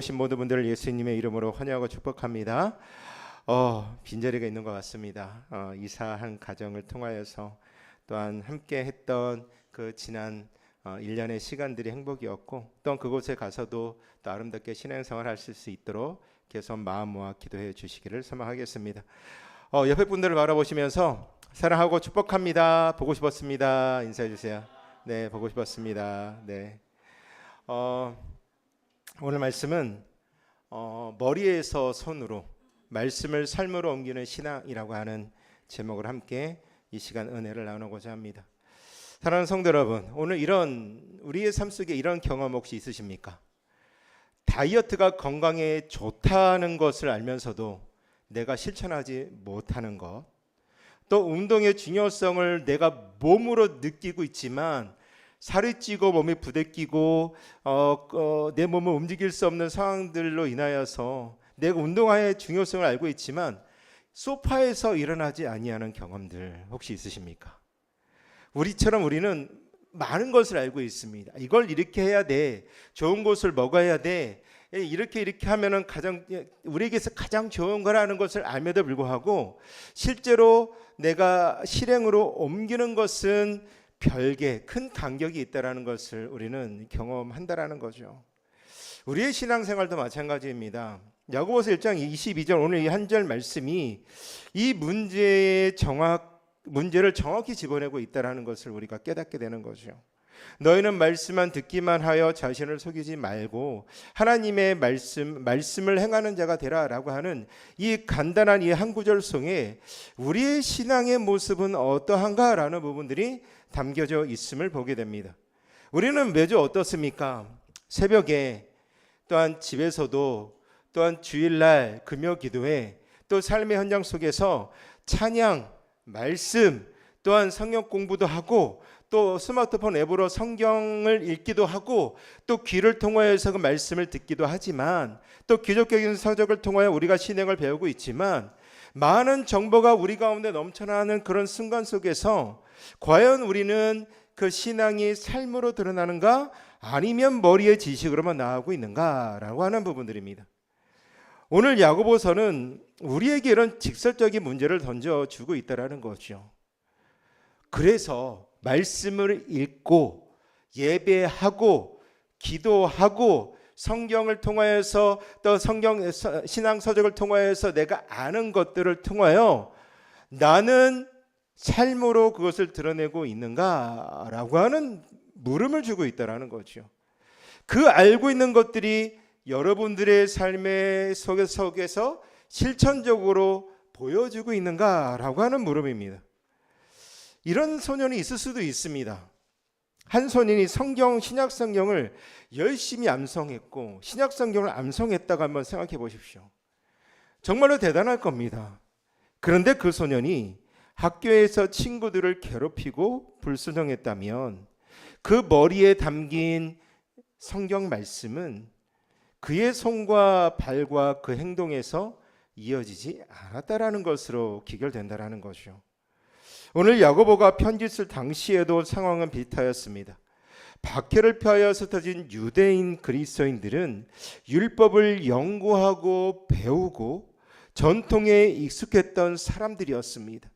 오신 모든 분들을 예수님의 이름으로 환영하고 축복합니다. 빈자리가 있는 것 같습니다. 이사한 가정을 통하여서 또한 함께 했던 그 지난 1년의 시간들이 행복이었고, 또한 그곳에 가서도 또 아름답게 신앙생활 하실 수 있도록 계속 마음 모아 기도해 주시기를 소망하겠습니다. 옆에 분들을 바라보시면서 사랑하고 축복합니다. 보고 싶었습니다. 인사해 주세요. 네, 보고 싶었습니다. 네. 오늘 말씀은 머리에서 손으로 말씀을 삶으로 옮기는 신앙이라고 하는 제목을 함께 이 시간 은혜를 나누고자 합니다. 사랑하는 성도 여러분, 오늘 우리의 삶 속에 이런 경험 혹시 있으십니까? 다이어트가 건강에 좋다는 것을 알면서도 내가 실천하지 못하는 것, 또 운동의 중요성을 내가 몸으로 느끼고 있지만 살이 찌고 몸이 부대끼고 내 몸을 움직일 수 없는 상황들로 인하여서 내가 운동의 중요성을 알고 있지만 소파에서 일어나지 아니하는 경험들 혹시 있으십니까? 우리는 많은 것을 알고 있습니다. 이걸 이렇게 해야 돼, 좋은 것을 먹어야 돼, 이렇게 하면은 우리에게서 가장 좋은 거라는 것을 알면도 불구하고 실제로 내가 실행으로 옮기는 것은 별개 큰 간격이 있다라는 것을 우리는 경험한다라는 거죠. 우리의 신앙생활도 마찬가지입니다. 야고보서 1장 22절 오늘 이 한 절 말씀이 이 문제를 정확히 집어내고 있다라는 것을 우리가 깨닫게 되는 거죠. 너희는 말씀만 듣기만 하여 자신을 속이지 말고 하나님의 말씀을 행하는 자가 되라라고 하는 이 간단한 이 한 구절 속에 우리의 신앙의 모습은 어떠한가라는 부분들이 담겨져 있음을 보게 됩니다. 우리는 매주 어떻습니까? 새벽에 또한 집에서도 또한 주일날 금요 기도회 또 삶의 현장 속에서 찬양, 말씀 또한 성경 공부도 하고 또 스마트폰 앱으로 성경을 읽기도 하고 또 귀를 통하여서 그 말씀을 듣기도 하지만 또 기독교적인 서적을 통하여 우리가 신앙을 배우고 있지만 많은 정보가 우리 가운데 넘쳐나는 그런 순간 속에서 과연 우리는 그 신앙이 삶으로 드러나는가 아니면 머리의 지식으로만 나아가고 있는가라고 하는 부분들입니다. 오늘 야고보서는 우리에게 이런 직설적인 문제를 던져주고 있다는 거죠. 그래서 말씀을 읽고 예배하고 기도하고 성경을 통하여서 또 신앙 서적을 통하여서 내가 아는 것들을 통하여 나는 삶으로 그것을 드러내고 있는가라고 하는 물음을 주고 있다는 거죠. 그 알고 있는 것들이 여러분들의 삶의 속에서 실천적으로 보여주고 있는가라고 하는 물음입니다. 이런 소년이 있을 수도 있습니다. 한 소년이 신약 성경을 열심히 암송했고 신약 성경을 암송했다고 한번 생각해 보십시오. 정말로 대단할 겁니다. 그런데 그 소년이 학교에서 친구들을 괴롭히고 불순종했다면 그 머리에 담긴 성경 말씀은 그의 손과 발과 그 행동에서 이어지지 않았다라는 것으로 기결된다라는 거죠. 오늘 야고보가 편지 쓸 당시에도 상황은 비슷하였습니다. 박해를 피하여 흩어진 유대인 그리스도인들은 율법을 연구하고 배우고 전통에 익숙했던 사람들이었습니다.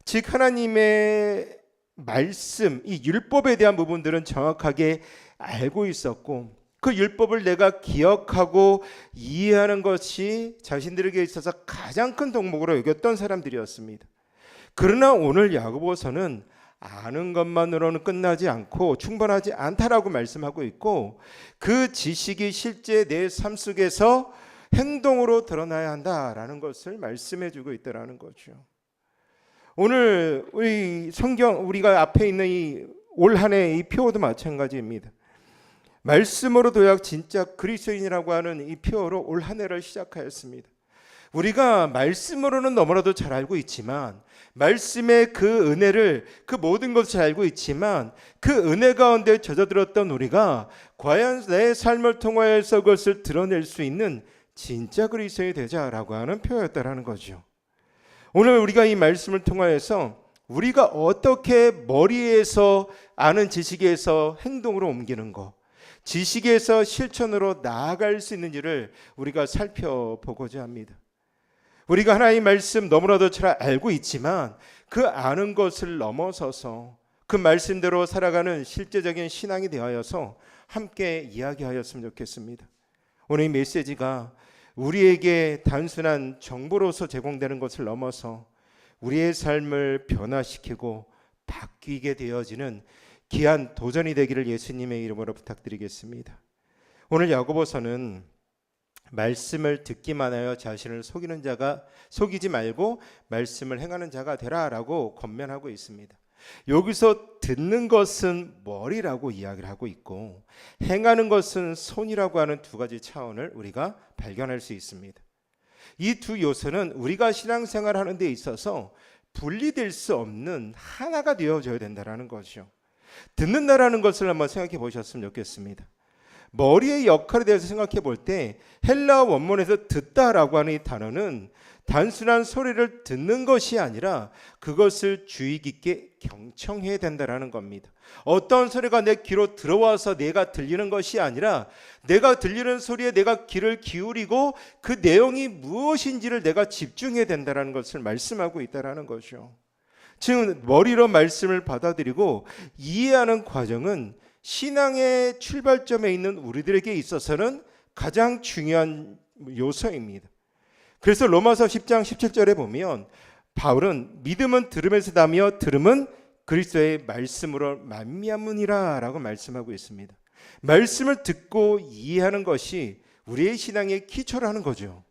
즉 하나님의 말씀, 이 율법에 대한 부분들은 정확하게 알고 있었고 그 율법을 내가 기억하고 이해하는 것이 자신들에게 있어서 가장 큰 덕목으로 여겼던 사람들이었습니다. 그러나 오늘 야고보서는 아는 것만으로는 끝나지 않고 충분하지 않다라고 말씀하고 있고 그 지식이 실제 내 삶 속에서 행동으로 드러나야 한다라는 것을 말씀해 주고 있다는 거죠. 오늘 우리가 앞에 있는 이 올 한 해 이 표어도 마찬가지입니다. 말씀으로 도약 진짜 그리스도인이라고 하는 이 표어로 올 한 해를 시작하였습니다. 우리가 말씀으로는 너무나도 잘 알고 있지만 말씀의 그 은혜를 그 모든 것을 잘 알고 있지만 그 은혜 가운데 젖어들었던 우리가 과연 내 삶을 통하여서 그것을 드러낼 수 있는 진짜 그리스도인이 되자라고 하는 표현이었다는 거죠. 오늘 우리가 이 말씀을 통하여서 우리가 어떻게 머리에서 아는 지식에서 행동으로 옮기는 것, 지식에서 실천으로 나아갈 수 있는지를 우리가 살펴보고자 합니다. 우리가 하나님의 말씀 너무나도 잘 알고 있지만 그 아는 것을 넘어서서 그 말씀대로 살아가는 실제적인 신앙이 되어서 함께 이야기하였으면 좋겠습니다. 오늘 이 메시지가 우리에게 단순한 정보로서 제공되는 것을 넘어서 우리의 삶을 변화시키고 바뀌게 되어지는 귀한 도전이 되기를 예수님의 이름으로 부탁드리겠습니다. 오늘 야고보서는 말씀을 듣기만 하여 자신을 속이지 말고 말씀을 행하는 자가 되라라고 권면하고 있습니다. 여기서 듣는 것은 머리라고 이야기를 하고 있고 행하는 것은 손이라고 하는 두 가지 차원을 우리가 발견할 수 있습니다. 이 두 요소는 우리가 신앙생활을 하는 데 있어서 분리될 수 없는 하나가 되어져야 된다는 것이죠. 듣는다라는 것을 한번 생각해 보셨으면 좋겠습니다. 머리의 역할에 대해서 생각해 볼 때 헬라어 원문에서 듣다라고 하는 이 단어는 단순한 소리를 듣는 것이 아니라 그것을 주의 깊게 경청해야 된다는 겁니다. 어떤 소리가 내 귀로 들어와서 내가 들리는 것이 아니라 내가 들리는 소리에 내가 귀를 기울이고 그 내용이 무엇인지를 내가 집중해야 된다는 것을 말씀하고 있다는 것이죠. 즉 머리로 말씀을 받아들이고 이해하는 과정은 신앙의 출발점에 있는 우리들에게 있어서는 가장 중요한 요소입니다. 그래서 로마서 10장 17절에 보면 바울은 믿음은 들음에서 나며 들음은 그리스도의 말씀으로 말미암으니라 라고 말씀하고 있습니다. 말씀을 듣고 이해하는 것이 우리의 신앙의 기초라는 거죠.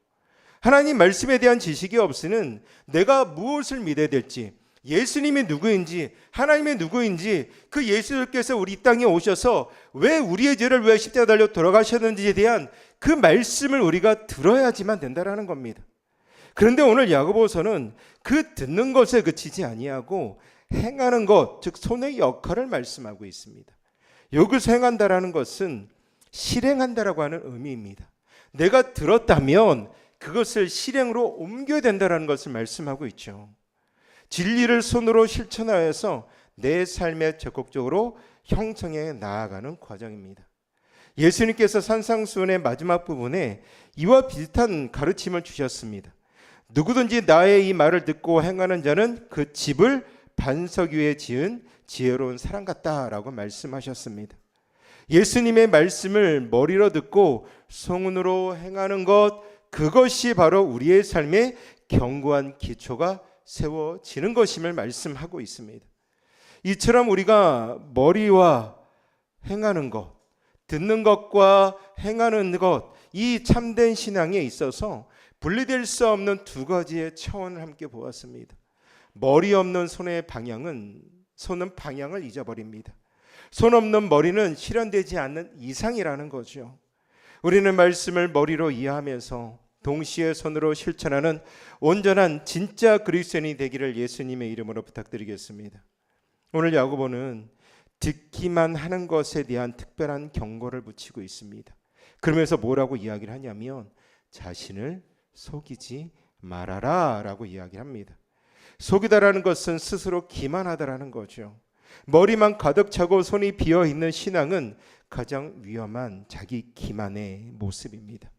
하나님 말씀에 대한 지식이 없으면 내가 무엇을 믿어야 될지, 예수님이 누구인지, 하나님이 누구인지, 그 예수님께서 우리 이 땅에 오셔서 왜 우리의 죄를 왜 십자가 달려 돌아가셨는지에 대한 그 말씀을 우리가 들어야지만 된다라는 겁니다. 그런데 오늘 야고보서는 그 듣는 것에 그치지 아니하고 행하는 것, 즉 손의 역할을 말씀하고 있습니다. 여기서 행한다라는 것은 실행한다라고 하는 의미입니다. 내가 들었다면 그것을 실행으로 옮겨야 된다라는 것을 말씀하고 있죠. 진리를 손으로 실천하여서 내 삶에 적극적으로 형성해 나아가는 과정입니다. 예수님께서 산상수훈의 마지막 부분에 이와 비슷한 가르침을 주셨습니다. 누구든지 나의 이 말을 듣고 행하는 자는 그 집을 반석 위에 지은 지혜로운 사람 같다라고 말씀하셨습니다. 예수님의 말씀을 머리로 듣고 성운으로 행하는 것, 그것이 바로 우리의 삶의 견고한 기초가 세워지는 것임을 말씀하고 있습니다. 이처럼 우리가 머리와 행하는 것, 듣는 것과 행하는 것, 이 참된 신앙에 있어서 분리될 수 없는 두 가지의 차원을 함께 보았습니다. 머리 없는 손은 방향을 잊어버립니다. 손 없는 머리는 실현되지 않는 이상이라는 거죠. 우리는 말씀을 머리로 이해하면서 동시에 손으로 실천하는 온전한 진짜 그리스도인이 되기를 예수님의 이름으로 부탁드리겠습니다. 오늘 야고보는 듣기만 하는 것에 대한 특별한 경고를 붙이고 있습니다. 그러면서 뭐라고 이야기를 하냐면 자신을 속이지 말아라 라고 이야기합니다. 속이다라는 것은 스스로 기만하다라는 거죠. 머리만 가득 차고 손이 비어있는 신앙은 가장 위험한 자기 기만의 모습입니다.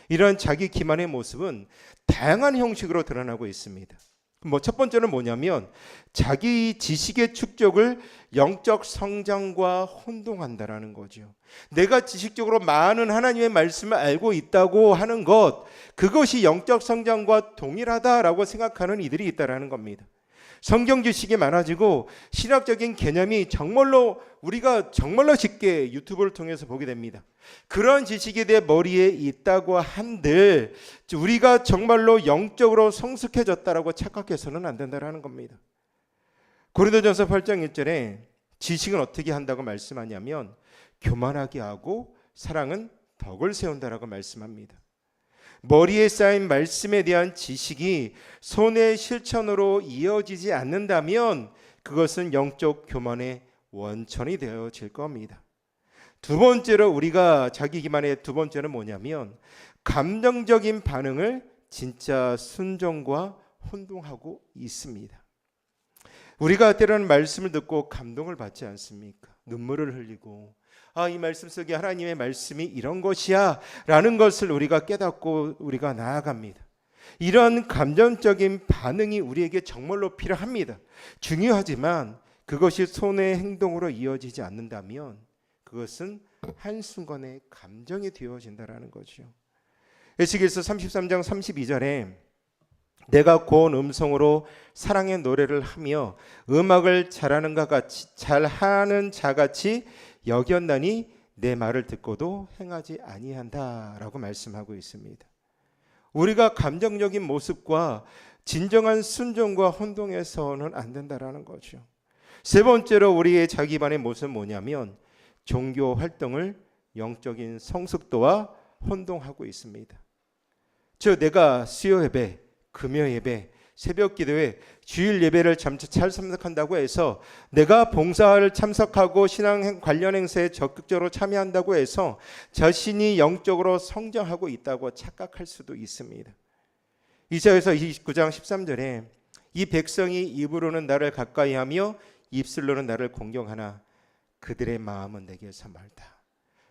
이런 자기 기만의 모습은 다양한 형식으로 드러나고 있습니다. 첫 번째는 뭐냐면 자기 지식의 축적을 영적 성장과 혼동한다라는 거죠. 내가 지식적으로 많은 하나님의 말씀을 알고 있다고 하는 것, 그것이 영적 성장과 동일하다라고 생각하는 이들이 있다라는 겁니다. 성경 지식이 많아지고 신학적인 개념이 우리가 정말로 쉽게 유튜브를 통해서 보게 됩니다. 그런 지식이 내 머리에 있다고 한들 우리가 정말로 영적으로 성숙해졌다라고 착각해서는 안 된다는 겁니다. 고린도전서 8장 1절에 지식은 어떻게 한다고 말씀하냐면 교만하게 하고 사랑은 덕을 세운다라고 말씀합니다. 머리에 쌓인 말씀에 대한 지식이 손의 실천으로 이어지지 않는다면 그것은 영적 교만의 원천이 되어질 겁니다. 두 번째로 우리가 자기 기만의 두 번째는 뭐냐면 감정적인 반응을 진짜 순종과 혼동하고 있습니다. 우리가 때로는 말씀을 듣고 감동을 받지 않습니까? 눈물을 흘리고 이 말씀 속에 하나님의 말씀이 이런 것이야 라는 것을 우리가 깨닫고 우리가 나아갑니다. 이런 감정적인 반응이 우리에게 정말로 필요합니다. 중요하지만 그것이 손의 행동으로 이어지지 않는다면 그것은 한순간의 감정이 되어진다라는 거죠. 에스겔서 33장 32절에 내가 고운 음성으로 사랑의 노래를 하며 음악을 잘하는 자같이 여겼나니 내 말을 듣고도 행하지 아니한다라고 말씀하고 있습니다. 우리가 감정적인 모습과 진정한 순종과 혼동해서는 안 된다라는 거죠. 세 번째로 우리의 자기 기반의 모습은 뭐냐면 종교 활동을 영적인 성숙도와 혼동하고 있습니다. 즉 내가 수요 예배, 금요 예배, 새벽 기도회, 주일 예배를 잘 참석한다고 해서 내가 봉사를 참석하고 신앙 관련 행사에 적극적으로 참여한다고 해서 자신이 영적으로 성장하고 있다고 착각할 수도 있습니다. 이사야서 29장 13절에 이 백성이 입으로는 나를 가까이하며 입술로는 나를 공경하나 그들의 마음은 내게서 멀다.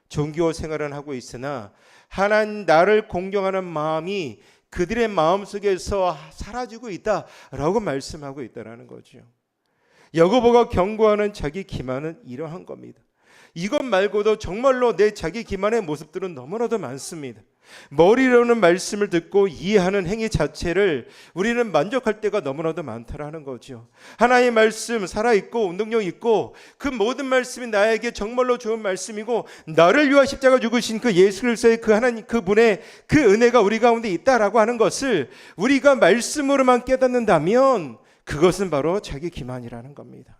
종교 생활은 하고 있으나 하나님 나를 공경하는 마음이 그들의 마음속에서 사라지고 있다라고 말씀하고 있다라는 거죠. 야고보가 경고하는 자기 기만은 이러한 겁니다. 이것 말고도 정말로 내 자기 기만의 모습들은 너무나도 많습니다. 머리로는 말씀을 듣고 이해하는 행위 자체를 우리는 만족할 때가 너무나도 많다라는 거죠. 하나님의 말씀 살아있고 운동력 있고 그 모든 말씀이 나에게 정말로 좋은 말씀이고 나를 위하여 십자가 죽으신 그 예수 그리스도의 그 하나님 그분의 그 은혜가 우리 가운데 있다라고 하는 것을 우리가 말씀으로만 깨닫는다면 그것은 바로 자기 기만이라는 겁니다.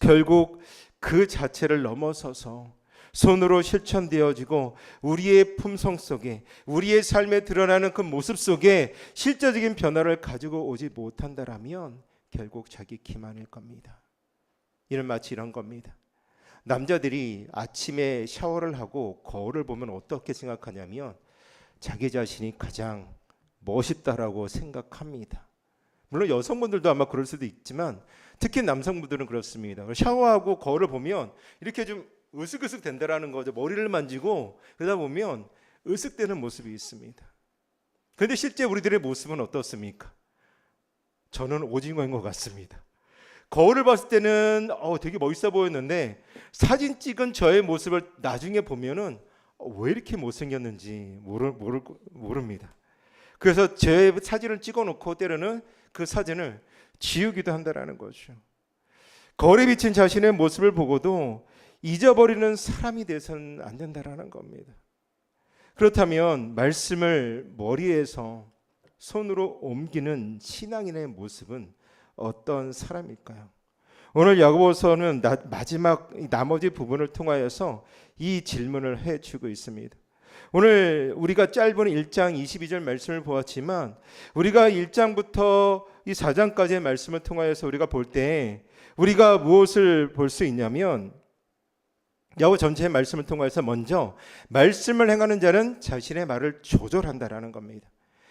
결국 그 자체를 넘어서서 손으로 실천되어지고 우리의 품성 속에 우리의 삶에 드러나는 그 모습 속에 실제적인 변화를 가지고 오지 못한다라면 결국 자기 기만일 겁니다. 이는 마치 이런 겁니다. 남자들이 아침에 샤워를 하고 거울을 보면 어떻게 생각하냐면 자기 자신이 가장 멋있다라고 생각합니다. 물론 여성분들도 아마 그럴 수도 있지만 특히 남성분들은 그렇습니다. 샤워하고 거울을 보면 이렇게 좀 으쓱으쓱 된다라는 거죠. 머리를 만지고 그러다 보면 으쓱대는 모습이 있습니다. 그런데 실제 우리들의 모습은 어떻습니까? 저는 오징어인 것 같습니다. 거울을 봤을 때는 되게 멋있어 보였는데 사진 찍은 저의 모습을 나중에 보면은 왜 이렇게 못생겼는지 모릅니다. 그래서 제 사진을 찍어놓고 때로는 그 사진을 지우기도 한다라는 거죠. 거울에 비친 자신의 모습을 보고도 잊어버리는 사람이 돼서는 안 된다라는 겁니다. 그렇다면 말씀을 머리에서 손으로 옮기는 신앙인의 모습은 어떤 사람일까요? 오늘 야고보서는 마지막 나머지 부분을 통하여서 이 질문을 해주고 있습니다. 오늘 우리가 짧은 1장 22절 말씀을 보았지만 우리가 1장부터 이 4장까지의 말씀을 통하여서 우리가 볼 때 우리가 무엇을 볼 수 있냐면 야고보 전체의 말씀을 통해서 먼저 말씀을 행하는 자는 자신의 말을 조절한다라는 겁니다.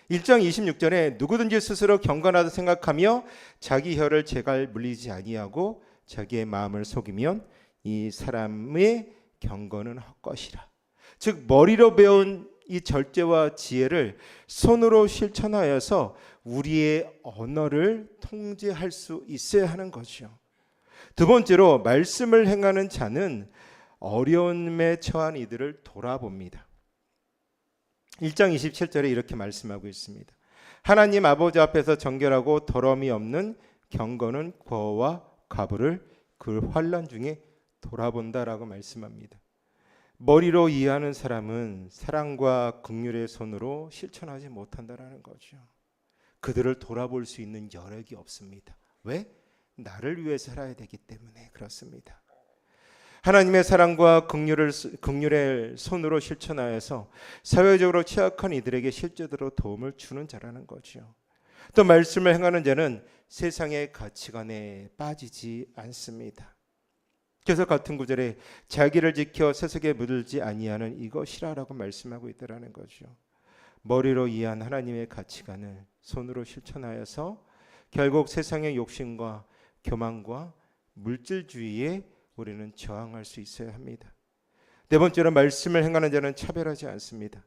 1장 26절에 누구든지 스스로 경건하다 생각하며 자기 혀를 제갈 물리지 아니하고 자기의 마음을 속이면 이 사람의 경건은 헛것이라. 즉 머리로 배운 이 절제와 지혜를 손으로 실천하여서 우리의 언어를 통제할 수 있어야 하는 것이요. 두 번째로 말씀을 행하는 자는 어려움에 처한 이들을 돌아봅니다. 1장 27절에 이렇게 말씀하고 있습니다. 하나님 아버지 앞에서 정결하고 더러움이 없는 경건은 거와 과부를 그 환난 중에 돌아본다라고 말씀합니다. 머리로 이해하는 사람은 사랑과 긍휼의 손으로 실천하지 못한다라는 거죠. 그들을 돌아볼 수 있는 여력이 없습니다. 왜? 나를 위해 살아야 되기 때문에 그렇습니다. 하나님의 사랑과 긍휼의 손으로 실천하여서 사회적으로 취약한 이들에게 실제로 도움을 주는 자라는 거죠. 또 말씀을 행하는 자는 세상의 가치관에 빠지지 않습니다. 그래서 같은 구절에 자기를 지켜 세속에 물들지 아니하는 이것이라라고 말씀하고 있다라는 거죠. 머리로 이해한 하나님의 가치관을 손으로 실천하여서 결국 세상의 욕심과 교만과 물질주의에 우리는 저항할 수 있어야 합니다. 네 번째로 말씀을 행하는 자는 차별하지 않습니다.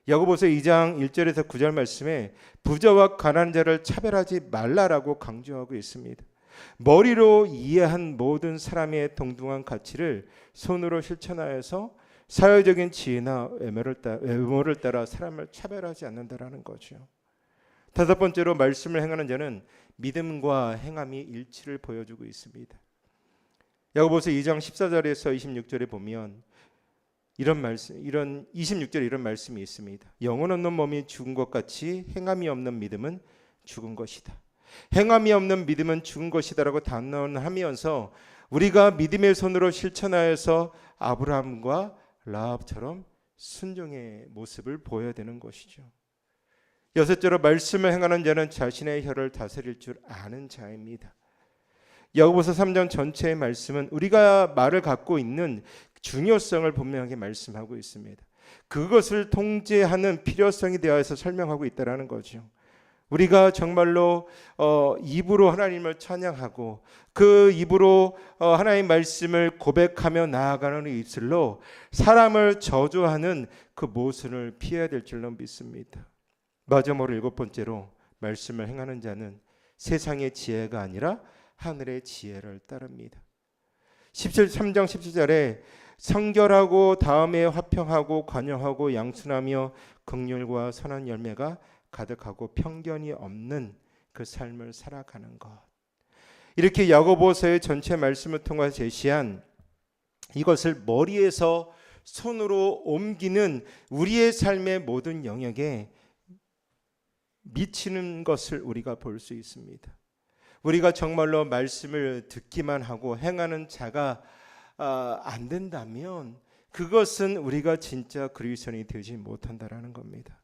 야고보서 2장 1절에서 9절 말씀에 부자와 가난한 자를 차별하지 말라라고 강조하고 있습니다. 머리로 이해한 모든 사람의 동등한 가치를 손으로 실천하여서 사회적인 지혜나 외모를 따라 사람을 차별하지 않는다라는 거죠. 다섯 번째로 말씀을 행하는 자는 믿음과 행함이 일치를 보여주고 있습니다. 야고보서 2장 14절에서 26절에 보면 이런 26절에 이런 말씀이 있습니다. 영혼 없는 몸이 죽은 것 같이 행함이 없는 믿음은 죽은 것이다. 행함이 없는 믿음은 죽은 것이다라고 단언하면서 우리가 믿음의 손으로 실천하여서 아브라함과 라합처럼 순종의 모습을 보여야 되는 것이죠. 여섯째로 말씀을 행하는 자는 자신의 혀를 다스릴 줄 아는 자입니다. 야고보서 3장 전체의 말씀은 우리가 말을 갖고 있는 중요성을 분명하게 말씀하고 있습니다. 그것을 통제하는 필요성에 대해서 설명하고 있다는 거죠. 우리가 정말로 입으로 하나님을 찬양하고 그 입으로 하나님의 말씀을 고백하며 나아가는 입술로 사람을 저주하는 그 모순을 피해야 될 줄로 믿습니다. 마지막으로 일곱 번째로 말씀을 행하는 자는 세상의 지혜가 아니라 하늘의 지혜를 따릅니다. 3장 17절에 성결하고 다음에 화평하고 관용하고 양순하며 긍휼과 선한 열매가 가득하고 편견이 없는 그 삶을 살아가는 것. 이렇게 야고보서의 전체 말씀을 통해 제시한 이것을 머리에서 손으로 옮기는 우리의 삶의 모든 영역에 미치는 것을 우리가 볼 수 있습니다. 우리가 정말로 말씀을 듣기만 하고 행하는 자가 안 된다면 그것은 우리가 진짜 그리스도인이 되지 못한다라는 겁니다.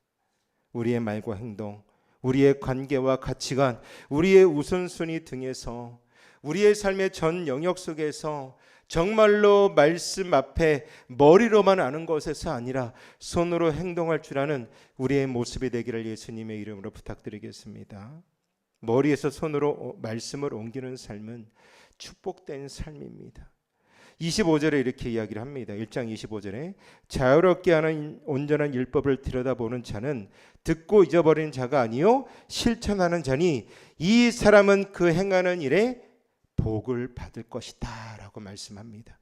우리의 말과 행동, 우리의 관계와 가치관, 우리의 우선순위 등에서 우리의 삶의 전 영역 속에서 정말로 말씀 앞에 머리로만 아는 것에서 아니라 손으로 행동할 줄 아는 우리의 모습이 되기를 예수님의 이름으로 부탁드리겠습니다. 머리에서 손으로 말씀을 옮기는 삶은 축복된 삶입니다. 25절에 이렇게 이야기를 합니다. 1장 25절에 자유롭게 하는 온전한 율법을 들여다보는 자는 듣고 잊어버리는 자가 아니요 실천하는 자니 이 사람은 그 행하는 일에 복을 받을 것이다 라고 말씀합니다.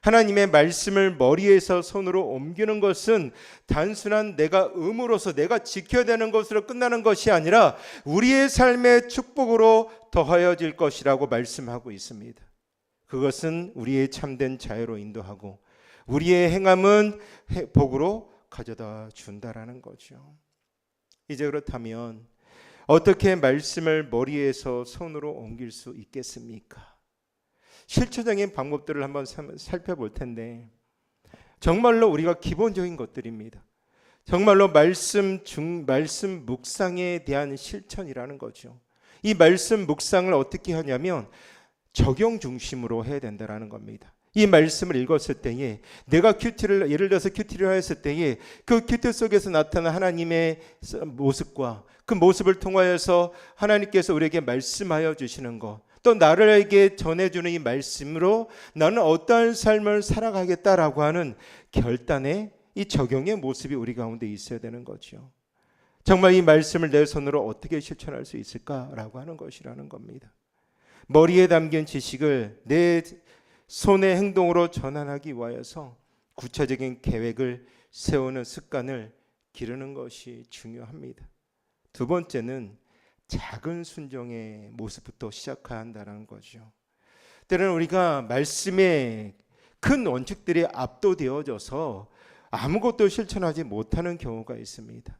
하나님의 말씀을 머리에서 손으로 옮기는 것은 단순한 내가 의무로서 내가 지켜야 되는 것으로 끝나는 것이 아니라 우리의 삶의 축복으로 더하여질 것이라고 말씀하고 있습니다. 그것은 우리의 참된 자유로 인도하고 우리의 행함은 복으로 가져다 준다라는 거죠. 이제 그렇다면 어떻게 말씀을 머리에서 손으로 옮길 수 있겠습니까? 실천적인 방법들을 한번 살펴볼 텐데 정말로 우리가 기본적인 것들입니다. 정말로 말씀 묵상에 대한 실천이라는 거죠. 이 말씀 묵상을 어떻게 하냐면 적용 중심으로 해야 된다는 겁니다. 이 말씀을 읽었을 때에 내가 예를 들어서 큐티를 하였을 때에 그 큐티 속에서 나타난 하나님의 모습과 그 모습을 통하여서 하나님께서 우리에게 말씀하여 주시는 것, 또 나에게 전해주는 이 말씀으로 나는 어떠한 삶을 살아가겠다라고 하는 결단의 이 적용의 모습이 우리 가운데 있어야 되는 거죠. 정말 이 말씀을 내 손으로 어떻게 실천할 수 있을까라고 하는 것이라는 겁니다. 머리에 담긴 지식을 내 손의 행동으로 전환하기 위하여서 구체적인 계획을 세우는 습관을 기르는 것이 중요합니다. 두 번째는 작은 순종의 모습부터 시작해야 한다는 거죠. 때로는 우리가 말씀의 큰 원칙들이 압도되어져서 아무것도 실천하지 못하는 경우가 있습니다.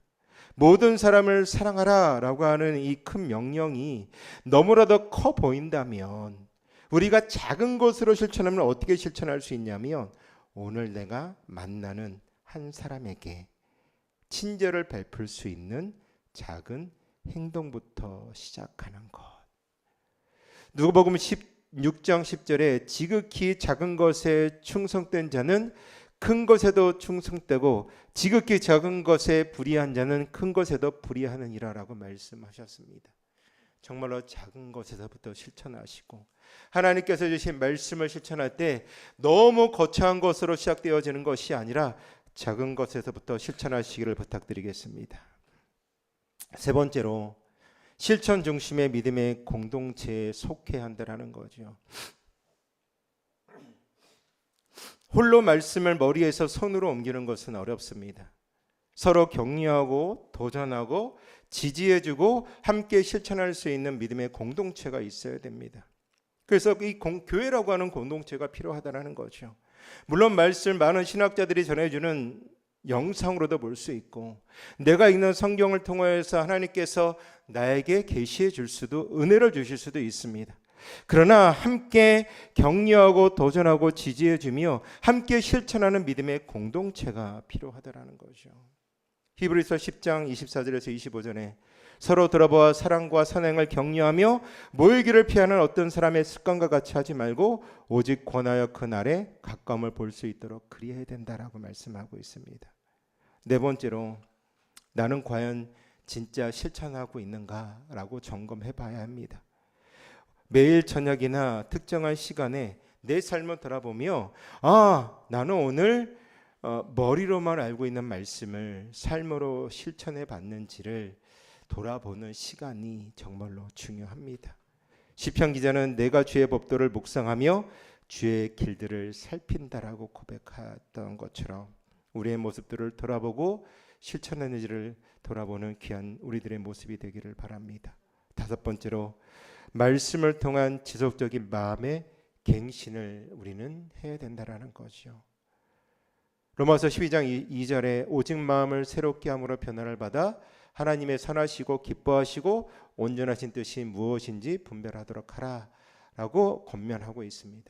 모든 사람을 사랑하라 라고 하는 이 큰 명령이 너무나도 커 보인다면 우리가 작은 것으로 실천하면 어떻게 실천할 수 있냐면 오늘 내가 만나는 한 사람에게 친절을 베풀 수 있는 작은 행동부터 시작하는 것. 누가복음 16장 10절에 지극히 작은 것에 충성된 자는 큰 것에도 충성되고 지극히 작은 것에 불의한 자는 큰 것에도 불의하느니라 라고 말씀하셨습니다. 정말로 작은 것에서부터 실천하시고 하나님께서 주신 말씀을 실천할 때 너무 거창한 것으로 시작되어지는 것이 아니라 작은 것에서부터 실천하시기를 부탁드리겠습니다. 세 번째로 실천 중심의 믿음의 공동체에 속해야 한다는 거죠. 홀로 말씀을 머리에서 손으로 옮기는 것은 어렵습니다. 서로 격려하고 도전하고 지지해주고 함께 실천할 수 있는 믿음의 공동체가 있어야 됩니다. 그래서 이 교회라고 하는 공동체가 필요하다는 거죠. 물론 말씀 많은 신학자들이 전해주는 영상으로도 볼 수 있고 내가 읽는 성경을 통해서 하나님께서 나에게 계시해 줄 수도 은혜를 주실 수도 있습니다. 그러나 함께 격려하고 도전하고 지지해 주며 함께 실천하는 믿음의 공동체가 필요하다는 거죠. 히브리서 10장 24절에서 25절에 서로 들어보아 사랑과 선행을 격려하며 모이기를 피하는 어떤 사람의 습관과 같이 하지 말고 오직 권하여 그 날에 가까움을 볼 수 있도록 그리해야 된다라고 말씀하고 있습니다. 네 번째로 나는 과연 진짜 실천하고 있는가라고 점검해 봐야 합니다. 매일 저녁이나 특정한 시간에 내 삶을 돌아보며 나는 오늘 머리로만 알고 있는 말씀을 삶으로 실천해 봤는지를 돌아보는 시간이 정말로 중요합니다. 시편 기자는 내가 주의 법도를 묵상하며 주의 길들을 살핀다라고 고백했던 것처럼 우리의 모습들을 돌아보고 실천했는지를 돌아보는 귀한 우리들의 모습이 되기를 바랍니다. 다섯 번째로 말씀을 통한 지속적인 마음의 갱신을 우리는 해야 된다라는 거죠. 로마서 12장 2절에 오직 마음을 새롭게 함으로 변화를 받아 하나님의 선하시고 기뻐하시고 온전하신 뜻이 무엇인지 분별하도록 하라 라고 권면하고 있습니다.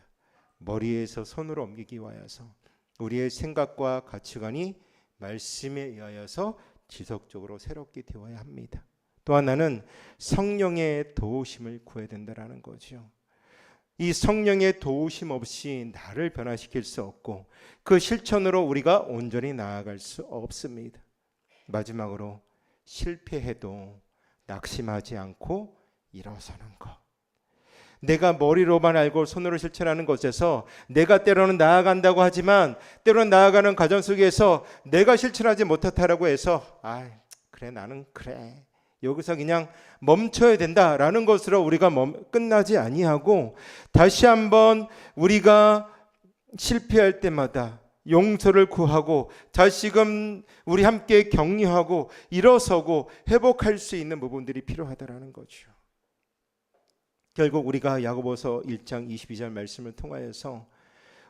머리에서 손으로 옮기기 위하여서 우리의 생각과 가치관이 말씀에 의하여서 지속적으로 새롭게 되어야 합니다. 또 하나는 성령의 도우심을 구해야 된다는 거죠. 이 성령의 도우심 없이 나를 변화시킬 수 없고 그 실천으로 우리가 온전히 나아갈 수 없습니다. 마지막으로 실패해도 낙심하지 않고 일어서는 것. 내가 머리로만 알고 손으로 실천하는 것에서 내가 때로는 나아간다고 하지만 때로는 나아가는 과정 속에서 내가 실천하지 못했다라고 해서 그래 나는 그래 여기서 그냥 멈춰야 된다라는 것으로 우리가 끝나지 아니하고 다시 한번 우리가 실패할 때마다 용서를 구하고 다시금 우리 함께 격려하고 일어서고 회복할 수 있는 부분들이 필요하다라는 거죠. 결국 우리가 야고보서 1장 22절 말씀을 통하여서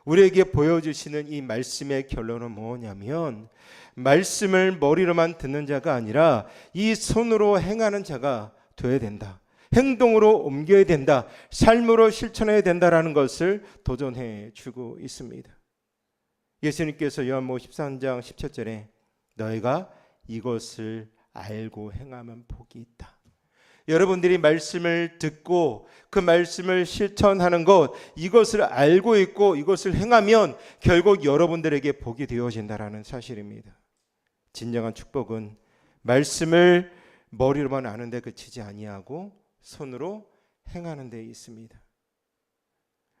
우리에게 보여주시는 이 말씀의 결론은 뭐냐면 말씀을 머리로만 듣는 자가 아니라 이 손으로 행하는 자가 되어야 된다. 행동으로 옮겨야 된다. 삶으로 실천해야 된다라는 것을 도전해 주고 있습니다. 예수님께서 요한복음 13장 17절에 너희가 이것을 알고 행하면 복이 있다. 여러분들이 말씀을 듣고 그 말씀을 실천하는 것, 이것을 알고 있고 이것을 행하면 결국 여러분들에게 복이 되어진다라는 사실입니다. 진정한 축복은 말씀을 머리로만 아는 데 그치지 아니하고 손으로 행하는 데 있습니다.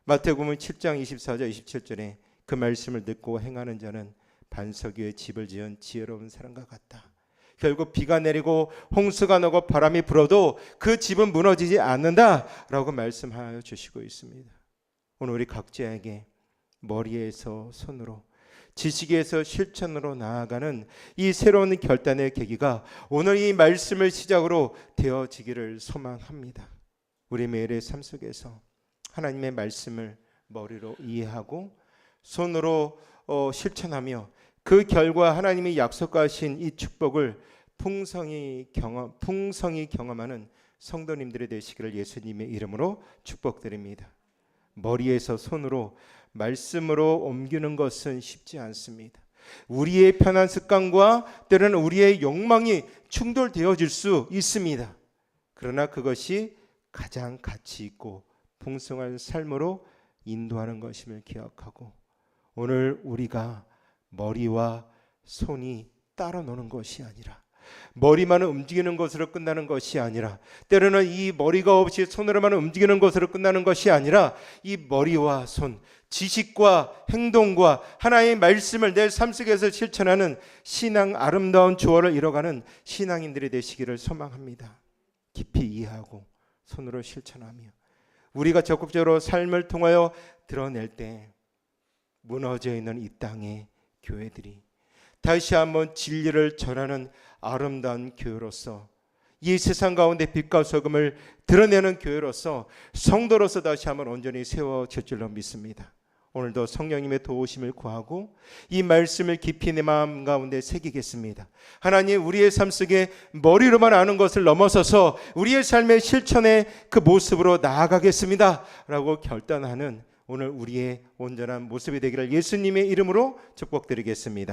마태복음 7장 24절 27절에 그 말씀을 듣고 행하는 자는 반석 위에 집을 지은 지혜로운 사람과 같다. 결국 비가 내리고 홍수가 나고 바람이 불어도 그 집은 무너지지 않는다라고 말씀하여 주시고 있습니다. 오늘 우리 각자에게 머리에서 손으로 지식에서 실천으로 나아가는 이 새로운 결단의 계기가 오늘 이 말씀을 시작으로 되어지기를 소망합니다. 우리 매일의 삶 속에서 하나님의 말씀을 머리로 이해하고 손으로 실천하며 그 결과 하나님이 약속하신 이 축복을 풍성히 경험하는 성도님들이 되시기를 예수님의 이름으로 축복드립니다. 머리에서 손으로 말씀으로 옮기는 것은 쉽지 않습니다. 우리의 편한 습관과 때로는 우리의 욕망이 충돌되어질 수 있습니다. 그러나 그것이 가장 가치 있고 풍성한 삶으로 인도하는 것임을 기억하고 오늘 우리가 머리와 손이 따로 노는 것이 아니라 머리만 움직이는 것으로 끝나는 것이 아니라, 때로는 이 머리가 없이 손으로만 움직이는 것으로 끝나는 것이 아니라, 이 머리와 손, 지식과 행동과 하나의 말씀을 내 삶 속에서 실천하는 신앙, 아름다운 조화를 이뤄가는 신앙인들이 되시기를 소망합니다. 깊이 이해하고 손으로 실천하며 우리가 적극적으로 삶을 통하여 드러낼 때 무너져 있는 이 땅의 교회들이 다시 한번 진리를 전하는 아름다운 교회로서, 이 세상 가운데 빛과 소금을 드러내는 교회로서, 성도로서 다시 한번 온전히 세워질 줄로 믿습니다. 오늘도 성령님의 도우심을 구하고 이 말씀을 깊이 내 마음 가운데 새기겠습니다. 하나님, 우리의 삶 속에 머리로만 아는 것을 넘어서서 우리의 삶의 실천의 그 모습으로 나아가겠습니다 라고 결단하는 오늘 우리의 온전한 모습이 되기를 예수님의 이름으로 축복드리겠습니다.